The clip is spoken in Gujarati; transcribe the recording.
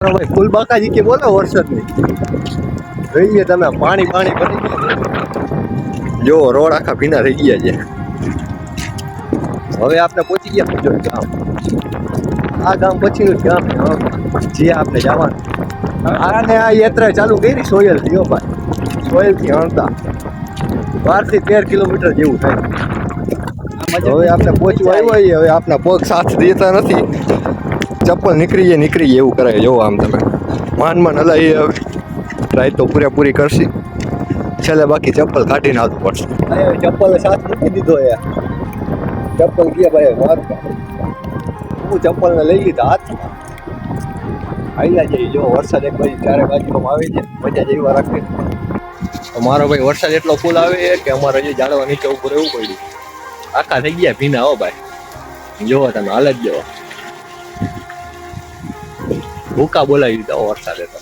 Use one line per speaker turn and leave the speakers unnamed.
ભાઈ ફૂલ બાકાજી કે બોલો વરસાદની જોઈએ તમે પાણી પાણી ભરી ગયા જો રોડ આખા ભીના થઈ ગયા છે. હવે આપણે પહોંચી ગયા બીજો ગામ. આ ગામ પછીનું જ ગામ છે જે આપણે જવાનું. આને આ યાત્રા ચાલુ કરી સોયલ થી ભાઈ, સોયલ થી હણતા 12 થી 13 કિલોમીટર જેવું થાય. હવે આપણે પહોંચવા આવ્યા. હવે આપણા પગ સાથ દેતા નથી, ચપ્પલ નીકળી એવું કરાય. જોવો આમ તમે માન હલાવી. હવે ટ્રાય તો પૂરેપૂરી કરશી, છેલ્લે બાકી ચપ્પલ કાઢીને આવતું પડશે. ચપ્પલ સાથ મૂકી દીધો યાર. ચપ્પલ ગયા ભાઈ મારતા. હું ચપ્પલ ને લઈ લીધા હાથમાં. આઈલા જઈએ. જો વરસાદ એક બાજુ ચારે બાજુમાં આવે છે, મજા જેવા રાખે. મારો ભાઈ વરસાદ એટલો ફૂલ આવે કે અમારે જે ઝાડવા નીચે ઉભું રહેવું પડ્યું. આખા થઈ ગયા ભીના. હો ભાઈ જોવો તમે હાલત જોવો. ભૂકા બોલાવી દીધા વરસાદે તો.